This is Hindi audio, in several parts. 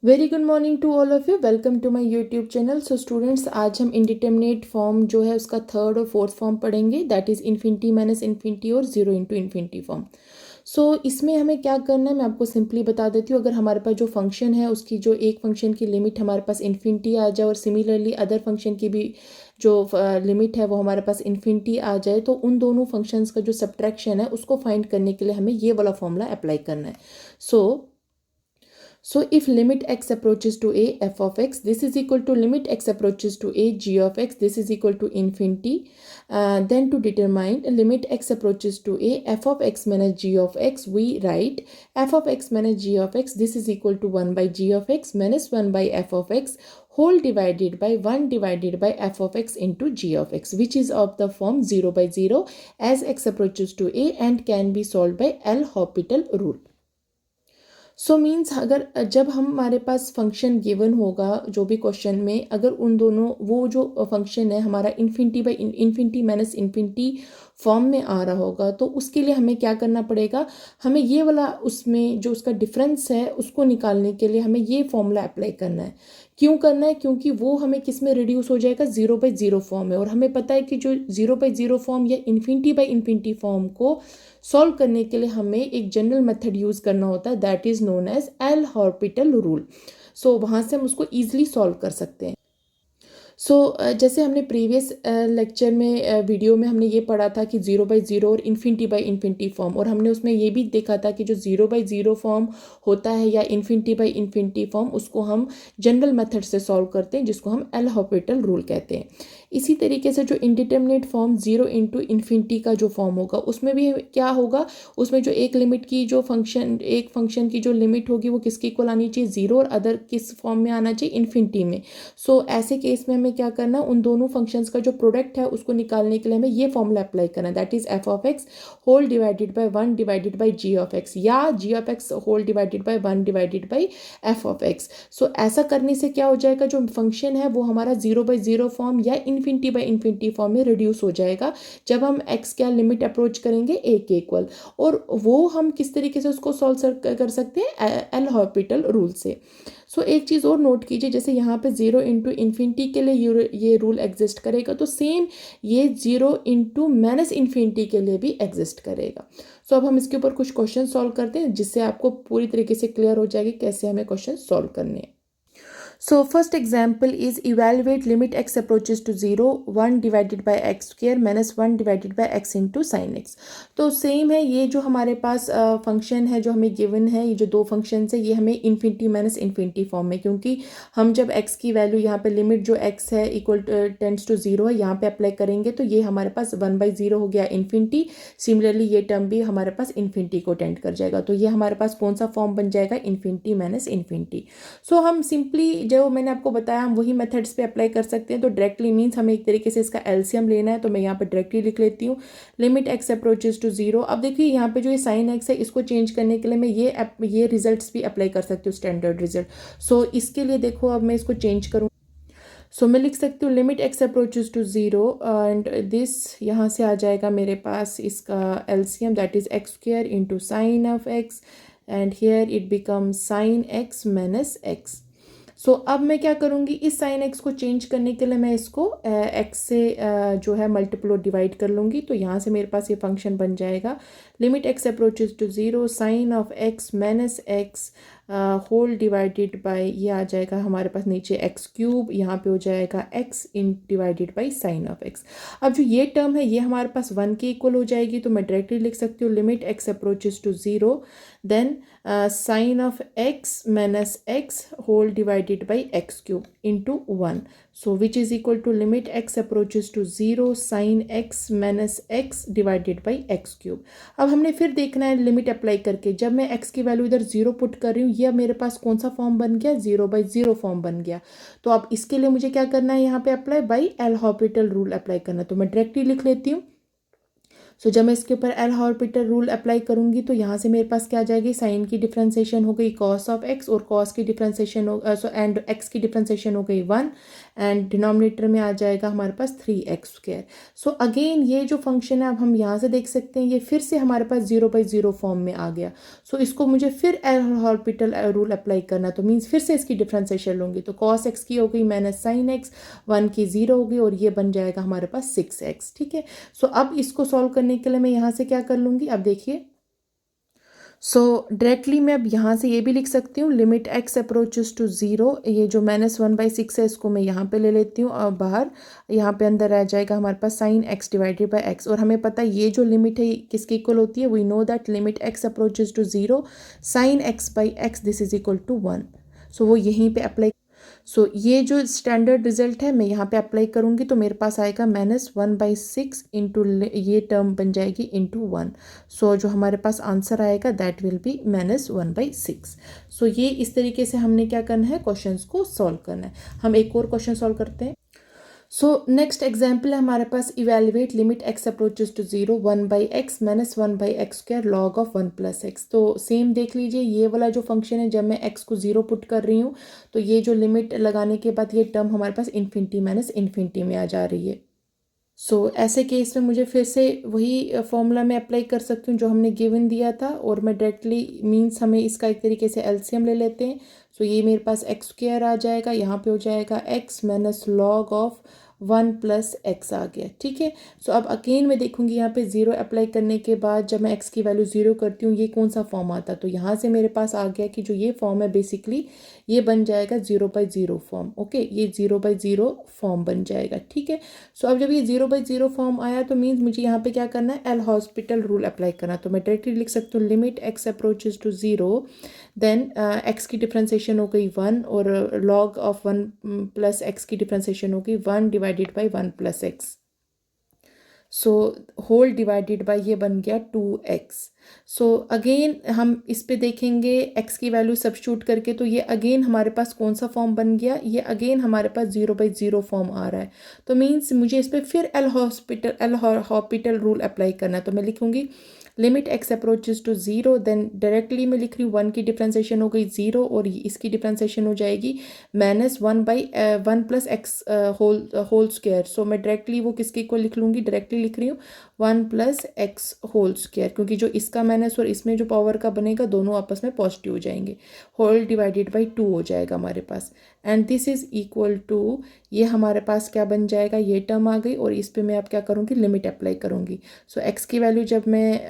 Very good morning to all of you. Welcome to my YouTube channel. So students, आज हम इंडिटरमिनेट फॉर्म जो है उसका थर्ड और फोर्थ फॉर्म पढ़ेंगे, that is infinity minus infinity और zero into infinity form. So इसमें हमें क्या करना है, मैं आपको सिंपली बता देती हूँ। अगर हमारे पास जो फंक्शन है उसकी जो एक फंक्शन की लिमिट हमारे पास इन्फिनिटी आ जाए और सिमिलरली अदर फंक्शन की भी जो लिमिट है वो हमारे पास इन्फिनिटी आ जाए, तो उन दोनों फंक्शंस का जो सब्ट्रैक्शन है उसको फाइंड करने के लिए हमें ये वाला फॉर्मूला अप्लाई करना है। So if limit x approaches to a f of x, this is equal to limit x approaches to a g of x, this is equal to infinity. Then to determine limit x approaches to a f of x minus g of x, we write f of x minus g of x, this is equal to 1 by g of x minus 1 by f of x whole divided by 1 divided by f of x into g of x, which is of the form 0 by 0 as x approaches to a and can be solved by L'Hopital rule. So means अगर जब हमारे पास फंक्शन गिवन होगा जो भी क्वेश्चन में, अगर उन दोनों वो जो फंक्शन है हमारा infinity by infinity minus infinity form में आ रहा होगा, तो उसके लिए हमें क्या करना पड़ेगा, हमें ये वाला उसमें जो उसका डिफरेंस है उसको निकालने के लिए हमें ये फॉर्मूला अप्लाई करना है। क्यों करना है? क्योंकि वो हमें किस में रिड्यूस हो जाएगा, जीरो बाई जीरो फॉर्म है, और हमें पता है कि जो जीरो बाई जीरो फॉर्म या इन्फिनिटी बाई इन्फिनिटी फॉर्म को सॉल्व करने के लिए हमें एक जनरल मेथड यूज़ करना होता है, that is known as L'Hopital rule. So वहाँ से हम उसको ईजिली सॉल्व कर सकते हैं। जैसे हमने प्रीवियस लेक्चर में वीडियो में हमने ये पढ़ा था कि जीरो बाई जीरो और इन्फिनिटी बाई इन्फिनिटी फॉर्म, और हमने उसमें ये भी देखा था कि जो जीरो बाई जीरो फॉर्म होता है या इन्फिनिटी बाई इन्फिनिटी फॉर्म, उसको हम जनरल मेथड से सॉल्व करते हैं, जिसको हम L'Hopital रूल कहते हैं। इसी तरीके से जो indeterminate form zero into infinity का जो फॉर्म होगा, उसमें भी क्या होगा, उसमें जो एक लिमिट की जो एक फंक्शन की जो लिमिट होगी वो किसके इक्वल आनी चाहिए, जीरो, और अदर किस फॉर्म में आना चाहिए, इन्फिनिटी में। ऐसे केस में हमें क्या करना, उन दोनों फंक्शंस का जो प्रोडक्ट है उसको निकालने के लिए हमें ये फॉर्मूला अप्लाई करना है, that is F of X whole divided by 1 divided by G of X, या G of X whole divided by 1 divided by F of X. ऐसा करने से क्या हो जाएगा, जो फंक्शन है वो हमारा जीरो बाई जीरो फॉर्म या इन्फिनिटी बाई इन्फिनिटी फॉर्म में रिड्यूस हो जाएगा जब हम एक्स क्या लिमिट अप्रोच करेंगे ए के इक्वल। और वो हम किस तरीके से उसको सॉल्व कर सकते हैं, L'Hopital रूल से। एक चीज़ और नोट कीजिए, जैसे यहाँ पे जीरो इंटू इन्फिनिटी के लिए ये रूल एग्जिस्ट करेगा, तो सेम ये जीरो इंटू माइनस इन्फिनिटी के लिए भी एग्जिस्ट करेगा। अब हम इसके ऊपर कुछ क्वेश्चन सॉल्व करते हैं, जिससे आपको पूरी तरीके से क्लियर हो जाएगी कैसे हमें क्वेश्चन सॉल्व करने हैं। First example is evaluate limit x approaches to 0, 1 divided by x square minus 1 divided by x into sin x। तो सेम है, ये जो हमारे पास फंक्शन है जो हमें गिवन है, ये जो दो फंक्शन है ये हमें इन्फिनिटी माइनस इन्फिनिटी फॉर्म में, क्योंकि हम जब x की वैल्यू यहाँ पे लिमिट जो x है इक्वल टेंड्स टू 0 है यहाँ पे अप्लाई करेंगे, तो ये हमारे पास 1 बाई 0 हो गया इन्फिनिटी। सिमिलरली ये टर्म भी हमारे पास इन्फिनिटी को टेंड कर जाएगा, तो ये हमारे पास कौन सा फॉर्म बन जाएगा, इन्फिनिटी माइनस इन्फिनिटी। हम सिंपली जो मैंने आपको बताया हम वही मेथड्स पे अप्लाई कर सकते हैं। तो डायरेक्टली मीन्स हमें एक तरीके से इसका एलसीएम लेना है, तो मैं यहाँ पे डायरेक्टली लिख लेती हूँ लिमिट एक्स अप्रोचेज टू 0। अब देखिए यहाँ पे जो ये साइन एक्स है इसको चेंज करने के लिए मैं ये रिजल्ट्स भी अप्लाई कर सकती हूँ, स्टैंडर्ड रिजल्ट। इसके लिए देखो अब मैं इसको चेंज करूँ, मैं लिख सकती हूँ limit x approaches to 0 and this यहाँ से आ जाएगा मेरे पास इसका LCM, that is x square into sine of x, and here it becomes sine x minus x. अब मैं क्या करूँगी, इस साइन एक्स को चेंज करने के लिए मैं इसको एक्स से जो है मल्टीप्लो डिवाइड कर लूँगी, तो यहाँ से मेरे पास ये फंक्शन बन जाएगा limit x approaches to 0 sine of x minus x whole divided by, ये आ जाएगा हमारे पास नीचे एक्स क्यूब, यहाँ पे हो जाएगा x in divided by sine of x. अब जो ये टर्म है ये हमारे पास 1 के इक्वल हो जाएगी, तो मैं डायरेक्टली लिख सकती हूँ limit x approaches to 0 then sine of x minus x whole divided by x cube into 1, which is equal to limit x approaches to 0 sine x minus x divided by x cube. अब हमने फिर देखना है लिमिट अप्लाई करके, जब मैं एक्स की वैल्यू इधर 0 पुट कर रही हूँ, यह मेरे पास कौन सा फॉर्म बन गया, 0 बाई 0 फॉर्म बन गया। तो अब इसके लिए मुझे क्या करना है, यहाँ पे apply by L'Hopital rule apply करना है, तो मैं डायरेक्टली लिख लेती हूँ। सो जब मैं इसके ऊपर एल हॉस्पिटल रूल अप्लाई करूंगी तो यहाँ से मेरे पास क्या आ जाएगी, साइन की डिफ्रेंसिएशन हो गई कॉस ऑफ एक्स, और कॉस की डिफ्रेंसिएशन हो एंड एक्स की डिफ्रेंसिएशन हो गई 1, एंड डिनोमिनेटर में आ जाएगा हमारे पास 3x²। सो अगेन ये जो फंक्शन है अब हम यहाँ से देख सकते हैं, ये फिर से हमारे पास 0/0 फॉर्म में आ गया। सो इसको मुझे फिर एल हॉस्पिटल रूल अप्लाई करना, तो मीन्स फिर से इसकी डिफ्रेंसिएशन लूँगी, तो कॉस एक्स की हो गई माइनस साइन एक्स, 1 की 0 हो गई, और ये बन जाएगा हमारे पास 6x। ठीक है, सो अब इसको सॉल्व करने के लिए मैं यहाँ से क्या कर लूँगी, अब देखिए, सो डायरेक्टली मैं अब यहाँ से ये भी लिख सकती हूँ, लिमिट x अप्रोचेस टू 0, ये जो -1/6 है इसको मैं यहाँ पे ले लेती हूँ और बाहर, यहाँ पे अंदर आ जाएगा हमारे पास sine x divided by x, और हमें पता है ये जो लिमिट है किसकी इक्वल होती है, we know that limit x approaches to 0 sine x/x this is equal to 1। So वो यहीं पे अप्लाई, सो ये जो स्टैंडर्ड रिजल्ट है मैं यहाँ पे अप्लाई करूँगी तो मेरे पास आएगा -1/6 इंटू, ये टर्म बन जाएगी इंटू 1। सो जो हमारे पास आंसर आएगा दैट विल बी -1/6। सो ये इस तरीके से हमने क्या करना है, क्वेश्चंस को सॉल्व करना है। हम एक और क्वेश्चन सॉल्व करते हैं। सो नेक्स्ट एग्जाम्पल है हमारे पास, evaluate limit x approaches to 0 1/x -1/x² log of 1 + x। तो सेम देख लीजिए, ये वाला जो फंक्शन है जब मैं x को 0 पुट कर रही हूँ तो ये जो लिमिट लगाने के बाद ये टर्म हमारे पास इन्फिनिटी माइनस इन्फिनिटी में आ जा रही है। सो ऐसे केस में मुझे फिर से वही फॉर्मूला में अप्लाई कर सकती हूँ जो हमने गिवन दिया था, और मैं डायरेक्टली मीन्स हमें इसका एक तरीके से एलसीएम ले लेते हैं। सो ये मेरे पास x² आ जाएगा, यहाँ पे हो जाएगा x minus log of 1 + x आ गया। ठीक है, सो अब अगेन मैं देखूंगी यहाँ पे 0 अप्लाई करने के बाद जब मैं x की वैल्यू 0 करती हूँ ये कौन सा फॉर्म आता है, तो यहाँ से मेरे पास आ गया कि जो ये फॉर्म है बेसिकली ये बन जाएगा 0/0 फॉर्म। ओके, ये 0/0 फॉर्म बन जाएगा। ठीक है, सो अब जब ये 0/0 फॉर्म आया तो मीन्स मुझे यहाँ पे क्या करना है, एल हॉस्पिटल रूल अप्लाई करना। तो मैं डायरेक्टली लिख सकती हूँ limit x approaches to 0, then x की डिफ्रेंसिएशन हो गई 1, और लॉग ऑफ 1 + x की डिफ्रेंसिएशन हो गई 1 divided by 1 + x। So whole divided by ये बन गया 2x। सो अगेन हम इस पे देखेंगे x की वैल्यू सब्स्टिट्यूट करके, तो ये अगेन हमारे पास कौन सा फॉर्म बन गया, ये अगेन हमारे पास 0/0 फॉर्म आ रहा है। तो मीन्स मुझे इस पर फिर एल हॉस्पिटल रूल अप्लाई करना है। तो मैं लिखूंगी limit x approaches to 0, then directly मैं लिख रही हूँ 1 की डिफ्रेंसिएशन हो गई 0, और इसकी डिफ्रेंसिएशन हो जाएगी -1/1 + x होल स्क्वायर। सो मैं डायरेक्टली वो किसके इक्वल लिख लूँगी, डायरेक्टली लिख रही हूँ 1 + x होल स्क्वायर, क्योंकि जो इसका माइनस और इसमें जो पावर का बनेगा दोनों आपस में पॉजिटिव हो जाएंगे, होल डिवाइडेड बाई 2 हो जाएगा हमारे पास, and this is equal to, ये हमारे पास क्या बन जाएगा, ये टर्म आ गई, और इस पे मैं अब क्या करूँगी, लिमिट अप्लाई करूँगी। सो x की वैल्यू जब मैं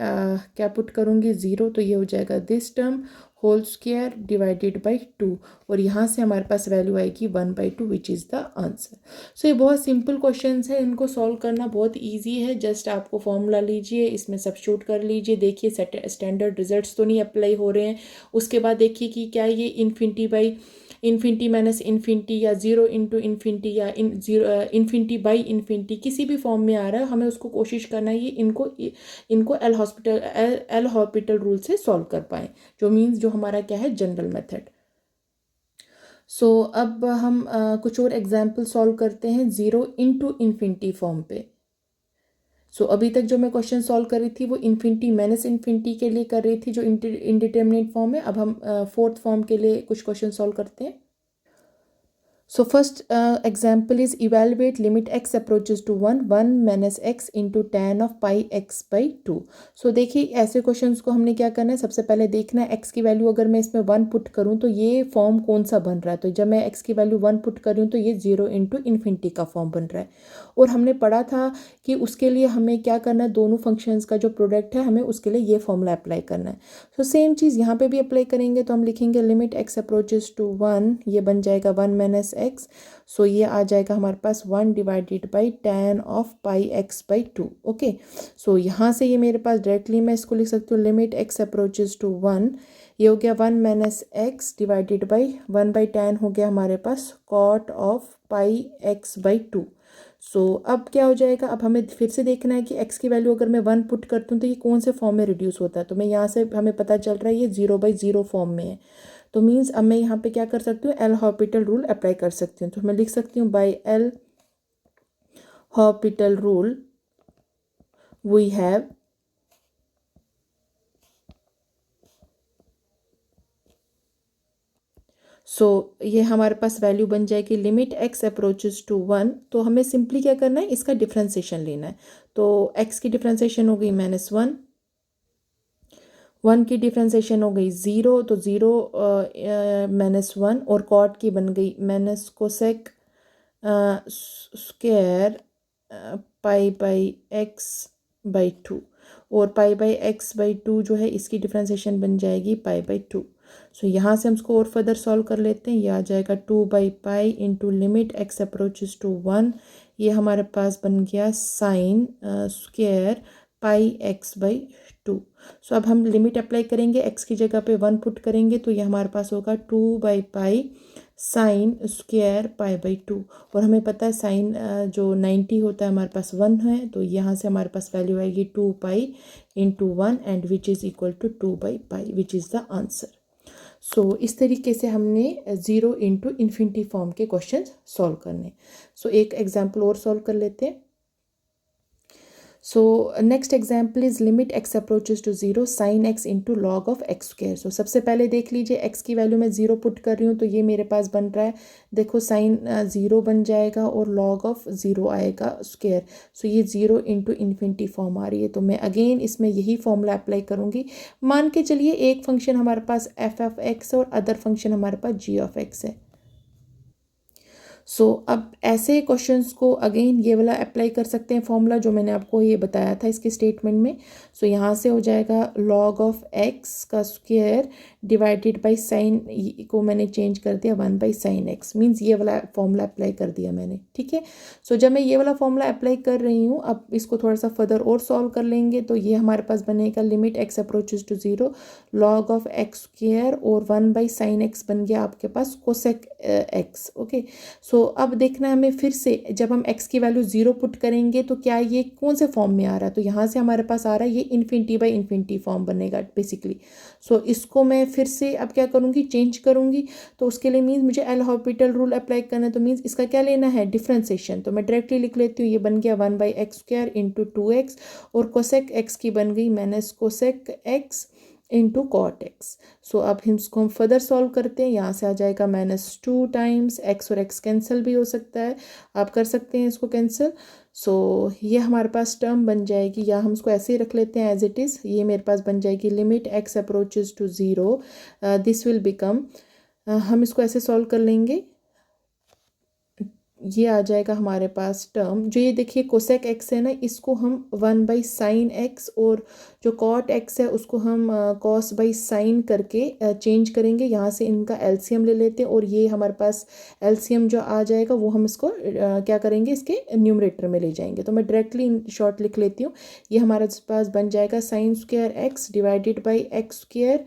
क्या पुट करूँगी 0, तो ये हो जाएगा this term whole square divided by 2, और यहाँ से हमारे पास वैल्यू आएगी 1/2 which is the answer. So ये बहुत सिंपल क्वेश्चंस है, इनको सॉल्व करना बहुत इजी है। जस्ट आपको फॉर्मूला लीजिए, इसमें सब्स्टिट्यूट कर लीजिए, देखिए स्टैंडर्ड रिजल्ट्स तो नहीं अप्लाई हो रहे हैं। उसके बाद देखिए कि क्या ये इन्फिनिटी माइनस इन्फिनिटी या 0 × इन्फिनिटी या इन्फिनिटी बाई इन्फिनिटी किसी भी फॉर्म में आ रहा है, हमें उसको कोशिश करना है ये इनको एल हॉस्पिटल रूल से सॉल्व कर पाएँ, जो मीन्स जो हमारा क्या है, जनरल मेथड। सो अब हम कुछ और एग्जाम्पल सॉल्व करते हैं 0 × इन्फिनिटी फॉर्म पे। सो अभी तक जो मैं क्वेश्चन सॉल्व कर रही थी वो इन्फिनिटी माइनस इन्फिनिटी के लिए कर रही थी जो इंडिटरमिनेट फॉर्म है। अब हम फोर्थ फॉर्म के लिए कुछ क्वेश्चन सॉल्व करते हैं। So first example is evaluate limit x approaches to 1 minus x into tan of pi x by 2। So देखिए ऐसे क्वेश्चंस को हमने क्या करना है, सबसे पहले देखना है x की वैल्यू अगर मैं इसमें 1 पुट करूं तो ये फॉर्म कौन सा बन रहा है। तो जब मैं x की वैल्यू 1 पुट कर रही हूँ तो ये 0 × इन्फिनिटी का फॉर्म बन रहा है, और हमने पढ़ा था कि उसके लिए हमें क्या करना है, दोनों फंक्शंस का जो प्रोडक्ट है हमें उसके लिए ये फॉर्मूला अप्लाई करना है। सो सेम चीज़ यहाँ पे भी अप्लाई करेंगे, तो हम लिखेंगे लिमिट x अप्रोचेस टू 1, ये बन जाएगा 1 माइनस x। सो ये आ जाएगा हमारे पास 1 divided by tan of pi x by 2। Okay, so यहाँ से ये मेरे पास डायरेक्टली मैं इसको लिख सकती हूँ लिमिट x अप्रोचेस टू 1, ये हो गया 1 minus x divided by 1/tan हो गया हमारे पास cot of pi x by 2। So अब क्या हो जाएगा, अब हमें फिर से देखना है कि x की वैल्यू अगर मैं 1 पुट करती हूँ तो ये कौन से फॉर्म में रिड्यूस होता है। तो मैं यहाँ से हमें पता चल रहा है ये 0/0 फॉर्म में है। तो मीन्स अब मैं यहाँ पे क्या कर सकती हूँ, एल हॉस्पिटल रूल अप्लाई कर सकती हूँ। तो मैं लिख सकती हूँ by L'Hospital rule we have so ये हमारे पास वैल्यू बन जाएगी लिमिट एक्स अप्रोचेस टू 1। तो हमें सिंपली क्या करना है, इसका डिफ्रेंसिएशन लेना है। तो एक्स की डिफ्रेंसिएशन हो गई -1, 1 की डिफ्रेंसिएशन हो गई 0, तो 0 -1, और कॉट की बन गई minus cosec square pi by x by 2, और पाई बाई एक्स बाई 2 जो है इसकी डिफ्रेंसिएशन बन जाएगी पाई बाई 2। सो यहाँ से हम इसको और फर्दर सॉल्व कर लेते हैं। ये आ जाएगा 2 by pi into limit x approaches to 1। ये हमारे पास बन गया sine square pi x by 2। So अब हम लिमिट अप्लाई करेंगे, एक्स की जगह पे 1 पुट करेंगे, तो ये हमारे पास होगा 2 by pi sine square pi by 2। और हमें पता है साइन जो 90 होता है हमारे पास 1 है, तो यहाँ से हमारे पास वैल्यू आएगी 2 pi into 1 and which is equal to 2 by pi, which is the answer. So इस तरीके से हमने 0 इंटू इन्फिनिटी फॉर्म के क्वेश्चन सॉल्व करने। सो एक एग्जाम्पल और सॉल्व कर लेते हैं। So next example is limit x approaches to 0 sin x into log of x square। So सबसे पहले देख लीजिए x की वैल्यू मैं 0 पुट कर रही हूँ, तो ये मेरे पास बन रहा है, देखो साइन 0 बन जाएगा और log of 0 आएगा स्क्वायर। सो ये 0 इंटू इन्फिनिटी फॉर्म आ रही है, तो मैं अगेन इसमें यही फॉर्मूला अप्लाई करूँगी। मान के चलिए एक फंक्शन हमारे पास f ऑफ x और अदर फंक्शन हमारे पास g ऑफ x है। अब ऐसे क्वेश्चंस को अगेन ये वाला अप्लाई कर सकते हैं फॉर्मूला जो मैंने आपको ये बताया था इसके स्टेटमेंट में। यहाँ से हो जाएगा लॉग ऑफ एक्स का स्क्वायर डिवाइडेड बाई साइन को मैंने चेंज कर दिया 1 बाई साइन एक्स, मीन्स ये वाला फॉर्मूला अप्लाई कर दिया मैंने। ठीक है, जब मैं ये वाला फॉर्मूला अप्लाई कर रही हूँ, अब इसको थोड़ा सा फर्दर और सॉल्व कर लेंगे, तो ये हमारे पास बनेगा limit x approaches to 0 log of x square और 1 बाई साइन एक्स बन गया आपके पास कोसेक एक्स। ओके, अब देखना है हमें फिर से, जब हम x की वैल्यू 0 पुट करेंगे तो क्या ये कौन से फॉर्म में आ रहा है, तो यहाँ से हमारे पास आ रहा है ये इन्फिनिटी बाई इन्फिनिटी फॉर्म बनेगा बेसिकली। इसको मैं फिर से अब क्या करूँगी, चेंज करूँगी। तो उसके लिए मीन्स मुझे एल हॉस्पिटल रूल अप्लाई करना है, तो मीन्स इसका क्या लेना है, डिफ्रेंसिएशन। तो मैं डायरेक्टली लिख लेती हूँ, ये बन गया 1 by x square into 2x, और कोसेक एक्स की बन गई minus cosec x into cot x. अब इसको हम फर्दर सॉल्व करते हैं। यहाँ से आ जाएगा -2 टाइम्स एक्स, और एक्स कैंसिल भी हो सकता है, आप कर सकते हैं इसको कैंसिल। ये हमारे पास टर्म बन जाएगी, या हम इसको ऐसे ही रख लेते हैं एज इट इज़। ये मेरे पास बन जाएगी limit x approaches to 0, this will become, हम इसको ऐसे सॉल्व कर लेंगे। ये आ जाएगा हमारे पास टर्म, जो ये देखिए कोसेक एक्स है ना, इसको हम 1 बाई साइन एक्स, और जो कॉट एक्स है उसको हम कॉस बाई साइन करके चेंज करेंगे। यहाँ से इनका एलसीएम ले लेते हैं, और ये हमारे पास एलसीएम जो आ जाएगा वो हम इसको क्या करेंगे, इसके न्यूमरेटर में ले जाएंगे। तो मैं डायरेक्टली शॉर्ट लिख लेती हूँ, ये हमारे पास बन जाएगा sine square x divided by x square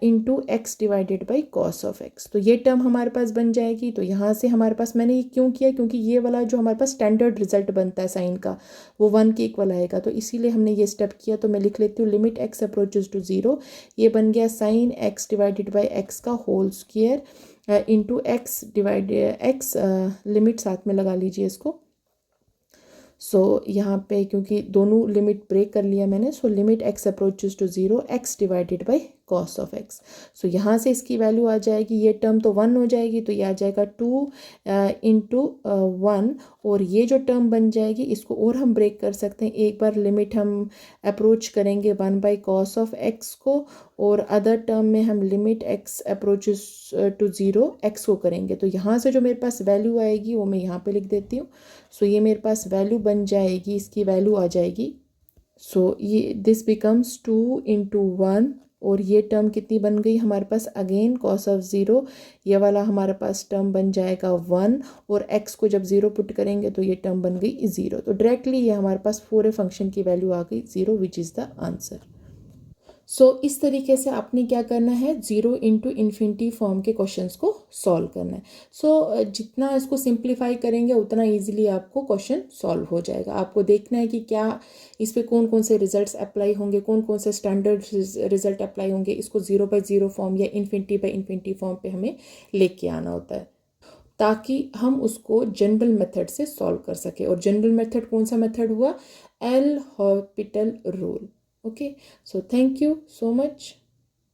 into x divided by cos of x. तो ये टर्म हमारे पास बन जाएगी। तो यहाँ से हमारे पास, मैंने ये क्यों किया, क्योंकि ये वाला जो हमारे पास स्टैंडर्ड रिजल्ट बनता है साइन का, वो 1 के इक्वल आएगा, तो इसीलिए हमने ये स्टेप किया। तो मैं लिख लेती हूँ लिमिट एक्स अप्रोचेस टू 0, ये बन गया sine X divided by X का whole square into X divide X, limit साथ में लगा लीजिए इसको। यहाँ पे क्योंकि दोनों लिमिट ब्रेक कर लिया मैंने, limit x approaches to 0 X divided by cos of X. यहाँ से इसकी वैल्यू आ जाएगी, ये टर्म तो 1 हो जाएगी, तो ये आ जाएगा 2 इंटू 1, और ये जो टर्म बन जाएगी इसको और हम ब्रेक कर सकते हैं। एक बार लिमिट हम अप्रोच करेंगे 1 बाई कॉस ऑफ एक्स को, और अदर टर्म में हम लिमिट एक्स अप्रोचेस टू 0 एक्स को करेंगे। तो यहाँ से जो मेरे पास वैल्यू आएगी वो मैं यहाँ पे लिख देती हूँ। ये मेरे पास वैल्यू बन जाएगी, इसकी वैल्यू आ जाएगी, ये दिस बिकम्स 2 इंटू 1, और ये टर्म कितनी बन गई हमारे पास, अगेन कॉस ऑफ 0, ये वाला हमारे पास टर्म बन जाएगा 1, और x को जब 0 पुट करेंगे तो ये टर्म बन गई 0। तो डायरेक्टली ये हमारे पास पूरे फंक्शन की वैल्यू आ गई 0, विच इज़ द आंसर। इस तरीके से आपने क्या करना है, 0 इंटू इन्फिनिटी फॉर्म के क्वेश्चंस को सॉल्व करना है। जितना इसको सिंप्लीफाई करेंगे उतना इजीली आपको क्वेश्चन सॉल्व हो जाएगा। आपको देखना है कि क्या इस पे कौन कौन से रिजल्ट्स अप्लाई होंगे, कौन कौन से स्टैंडर्ड रिजल्ट अप्लाई होंगे। इसको 0 बाई 0 फॉर्म या इन्फिनिटी बाई इन्फिनिटी फॉर्म पे हमें लेके आना होता है, ताकि हम उसको जनरल मेथड से सॉल्व कर सके। और जनरल मेथड कौन सा मेथड हुआ, L hospital rule. Okay, so thank you so much.